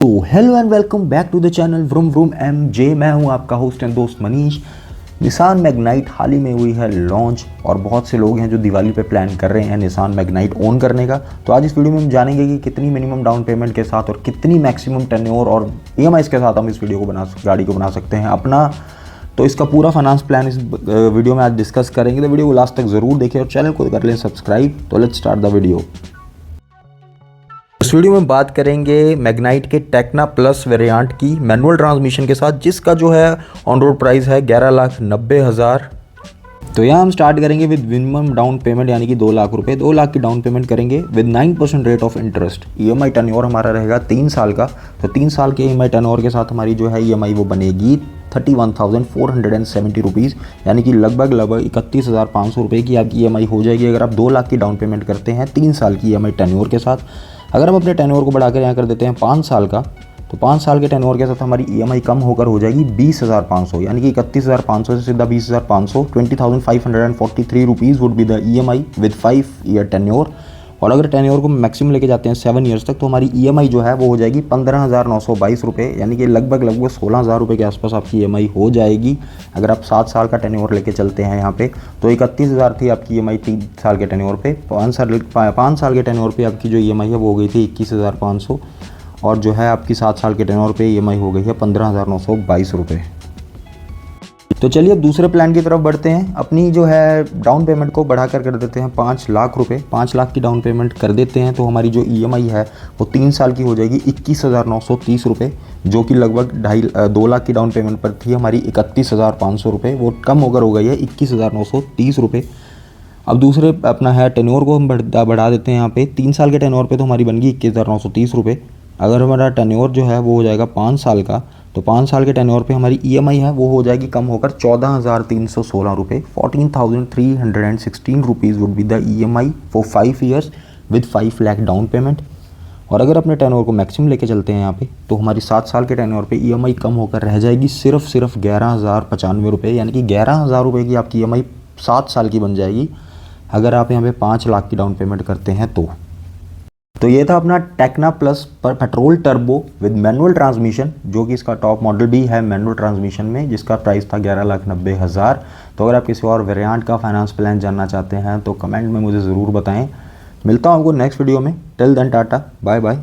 तो hello and welcome back to the channel vroom vroom MJ. मैं हूं आपका होस्ट एंड दोस्त मनीष। निसान मैग्नाइट हाल ही में हुई है लॉन्च और बहुत से लोग हैं जो दिवाली पे प्लान कर रहे हैं निसान मैग्नाइट ओन करने का। तो आज इस वीडियो में हम जानेंगे कि कितनी मिनिमम डाउन पेमेंट के साथ और कितनी मैक्सिमम टेन्योर और ईएमआईज के साथ हम इस गाड़ी को बना सकते हैं अपना। तो इसका पूरा फाइनेंस प्लान इस वीडियो में आज डिस्कस करेंगे। तो वीडियो को लास्ट तक ज़रूर देखें और चैनल को कर लें सब्सक्राइब। तो लेट्स स्टार्ट द वीडियो। इस वीडियो में बात करेंगे मैग्नाइट के टेक्ना प्लस वेरिएंट की मैनुअल ट्रांसमिशन के साथ, जिसका जो है ऑन रोड प्राइस है 11,90,000। तो यहाँ हम स्टार्ट करेंगे विद मिनिमम डाउन पेमेंट यानी कि 2 लाख रुपए। 2 लाख की डाउन पेमेंट करेंगे with 9% rate of interest. EMI tenure हमारा रहेगा 3 साल का। तो 3 साल के ईएमआई टेन्योर के साथ हमारी जो है ईएमआई वो बनेगी 31,470 रुपीज़, यानी कि लगभग 31,500 रुपये की आपकी ईएमआई हो जाएगी अगर आप 2 लाख की डाउन पेमेंट करते हैं 3 साल की ईएमआई टेन्योर के साथ। अगर हम अपने टेन्योर को बढ़ाकर यहाँ कर देते हैं 5 साल का, तो 5 साल के टेन्योर के साथ हमारी ईएमआई कम होकर हो जाएगी 20,500, यानी कि 31,500 से सीधा 20,500। 20,543 rupees would be the EMI with 5 year tenure. और अगर टेन्योर को मैक्सिमम लेके जाते हैं 7 ईयर्स तक, तो हमारी ईएमआई जो है वो हो जाएगी 15,922 रुपये, यानी कि लगभग 16,000 रुपये के आसपास आपकी ईएमआई हो जाएगी अगर आप 7 साल का टेन्योर लेके चलते हैं यहाँ पे। तो 31,000 थी आपकी ईएमआई 3 साल के टेन्योर पे। 5 साल के टेन्योर पे आपकी जो ईएमआई है वो हो गई थी 21,500, और जो है आपकी 7 साल के टेन्योर पे ईएमआई हो गई है 15,922 रुपये। तो चलिए अब दूसरे प्लान की तरफ बढ़ते हैं। अपनी जो है डाउन पेमेंट को बढ़ाकर कर देते हैं 5 लाख रुपए। 5 लाख की डाउन पेमेंट कर देते हैं तो हमारी जो ईएमआई है वो 3 साल की हो जाएगी 21,930 रुपये, जो कि लगभग 2 लाख की डाउन पेमेंट पर थी हमारी 31,500 रुपये। वो कम होकर हो गई है 21,930 रुपये। अब दूसरे अपना है टेन्योर को हम बढ़ा देते हैं यहाँ पे 3 साल के टेन्योर पे, तो हमारी बन गई 21,930 रुपये। अगर हमारा टेन्योर जो है वो हो जाएगा 5 साल का, तो 5 साल के टेन्योर पे हमारी ईएमआई है वो हो जाएगी कम होकर 14,316 रुपये। 14,316 rupees would be the EMI for 5 years with 5 lakh down payment. और अगर अपने टेन्योर को मैक्सिमम लेके चलते हैं यहाँ पे, तो हमारी 7 साल के टेन्योर पे ईएमआई कम होकर रह जाएगी सिर्फ 11,095 रुपये, यानी कि 11,000 रुपये की आपकी ईएमआई 7 साल की बन जाएगी अगर आप यहाँ पे 5 लाख की डाउन पेमेंट करते हैं तो ये था अपना टेक्ना प्लस पर petrol turbo with manual transmission, जो कि इसका टॉप मॉडल भी है मैनुअल ट्रांसमिशन में, जिसका प्राइस था 11,90,000। तो अगर आप किसी और वेरिएंट का फाइनेंस प्लान जानना चाहते हैं तो कमेंट में मुझे ज़रूर बताएं। मिलता हूँ आपको नेक्स्ट वीडियो में। Till then tata bye bye.